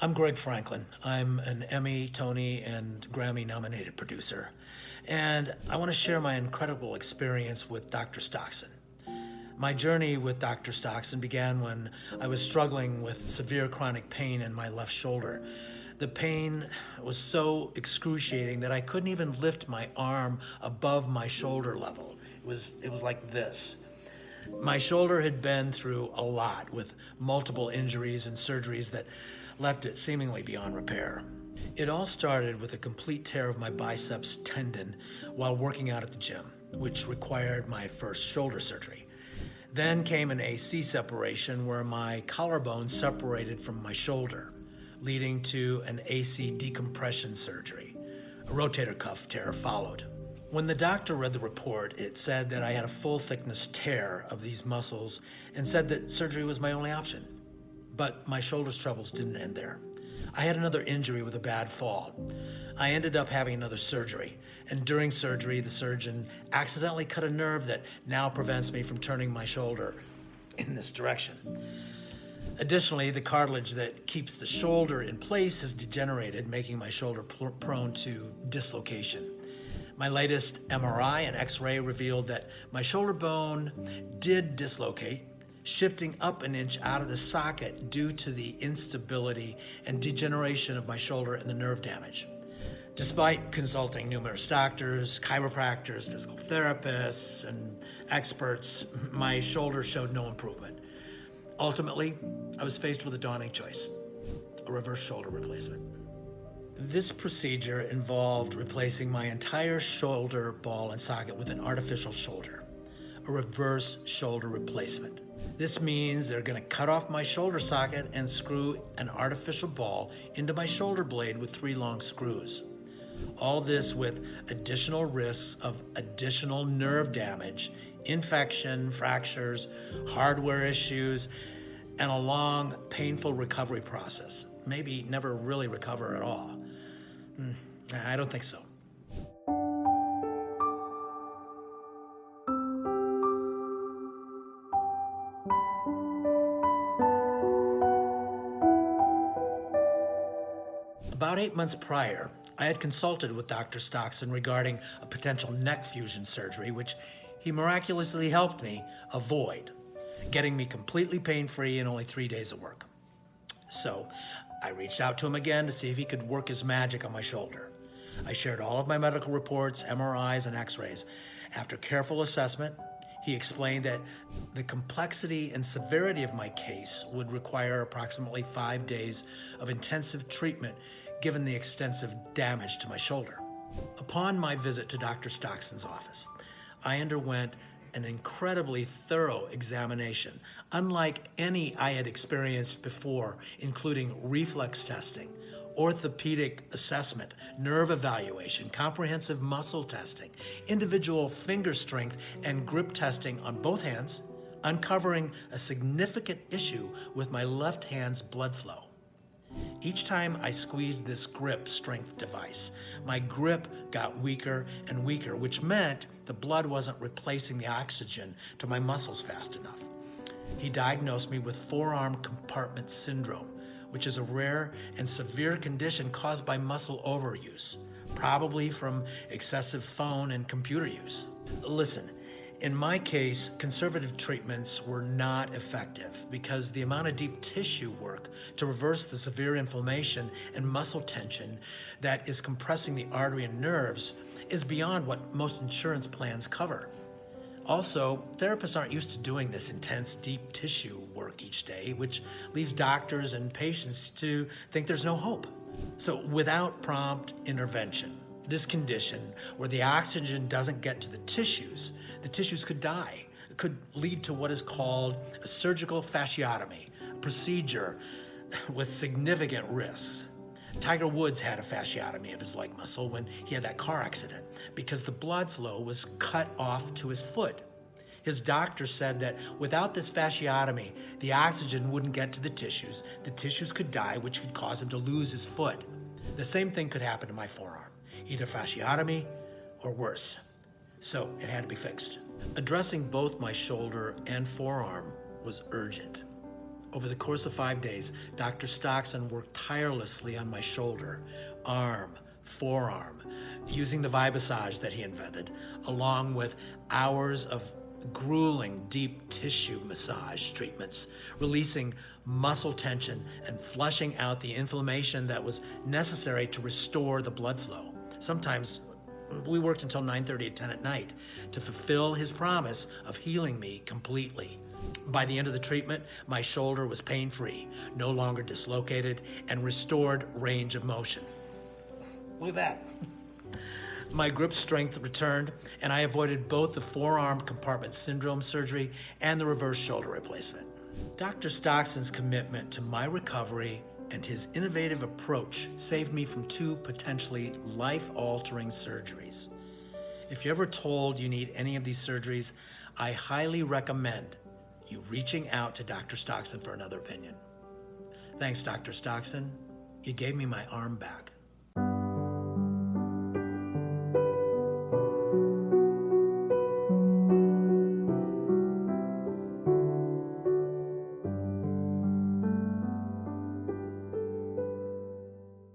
I'm Greg Franklin. I'm an Emmy, Tony, and Grammy nominated producer. And I want to share my incredible experience with Dr. Stoxen. My journey with Dr. Stoxen began when I was struggling with severe chronic pain in my left shoulder. The pain was so excruciating that I couldn't even lift my arm above my shoulder level. It was like this. My shoulder had been through a lot with multiple injuries and surgeries that left it seemingly beyond repair. It all started with a complete tear of my biceps tendon while working out at the gym, which required my first shoulder surgery. Then came an AC separation where my collarbone separated from my shoulder, leading to an AC decompression surgery. A rotator cuff tear followed. When the doctor read the report, it said that I had a full thickness tear of these muscles and said that surgery was my only option. But my shoulder's troubles didn't end there. I had another injury with a bad fall. I ended up having another surgery, and during surgery, the surgeon accidentally cut a nerve that now prevents me from turning my shoulder in this direction. Additionally, the cartilage that keeps the shoulder in place has degenerated, making my shoulder prone to dislocation. My latest MRI and X-ray revealed that my shoulder bone did dislocate, shifting up an inch out of the socket due to the instability and degeneration of my shoulder and the nerve damage. Despite consulting numerous doctors, chiropractors, physical therapists, and experts, my shoulder showed no improvement. Ultimately, I was faced with a daunting choice: a reverse shoulder replacement. This procedure involved replacing my entire shoulder ball and socket with an artificial shoulder, a reverse shoulder replacement. This means they're going to cut off my shoulder socket and screw an artificial ball into my shoulder blade with 3 long screws. All this with additional risks of additional nerve damage, infection, fractures, hardware issues, and a long, painful recovery process. Maybe never really recover at all. I don't think so. About 8 months prior, I had consulted with Dr. Stoxen regarding a potential neck fusion surgery, which he miraculously helped me avoid, getting me completely pain-free in only 3 days of work. So I reached out to him again to see if he could work his magic on my shoulder. I shared all of my medical reports, MRIs, and X-rays. After careful assessment, he explained that the complexity and severity of my case would require approximately 5 days of intensive treatment given the extensive damage to my shoulder. Upon my visit to Dr. Stoxen's office, I underwent an incredibly thorough examination, unlike any I had experienced before, including reflex testing, orthopedic assessment, nerve evaluation, comprehensive muscle testing, individual finger strength, and grip testing on both hands, uncovering a significant issue with my left hand's blood flow. Each time I squeezed this grip strength device, my grip got weaker and weaker, which meant the blood wasn't replacing the oxygen to my muscles fast enough. He diagnosed me with Forearm Compartment Syndrome, which is a rare and severe condition caused by muscle overuse, probably from excessive phone and computer use. Listen, in my case, conservative treatments were not effective because the amount of deep tissue work to reverse the severe inflammation and muscle tension that is compressing the artery and nerves is beyond what most insurance plans cover. Also, therapists aren't used to doing this intense deep tissue work each day, which leaves doctors and patients to think there's no hope. So without prompt intervention, this condition, where the oxygen doesn't get to the tissues could die. It could lead to what is called a surgical fasciotomy, a procedure with significant risks. Tiger Woods had a fasciotomy of his leg muscle when he had that car accident because the blood flow was cut off to his foot. His doctor said that without this fasciotomy, the oxygen wouldn't get to the tissues could die, which could cause him to lose his foot. The same thing could happen to my forearm, either fasciotomy or worse. So it had to be fixed. Addressing both my shoulder and forearm was urgent. Over the course of 5 days, Dr. Stoxen worked tirelessly on my shoulder, arm, forearm, using the Vibasage that he invented, along with hours of grueling deep tissue massage treatments, releasing muscle tension and flushing out the inflammation that was necessary to restore the blood flow. Sometimes we worked until 9:30 or 10 at night to fulfill his promise of healing me completely. By the end of the treatment, my shoulder was pain-free, no longer dislocated, and restored range of motion. Look at that. My grip strength returned, and I avoided both the forearm compartment syndrome surgery and the reverse shoulder replacement. Dr. Stoxen's commitment to my recovery and his innovative approach saved me from 2 potentially life-altering surgeries. If you're ever told you need any of these surgeries, I highly recommend you reaching out to Dr. Stoxen for another opinion. Thanks, Dr. Stoxen. You gave me my arm back.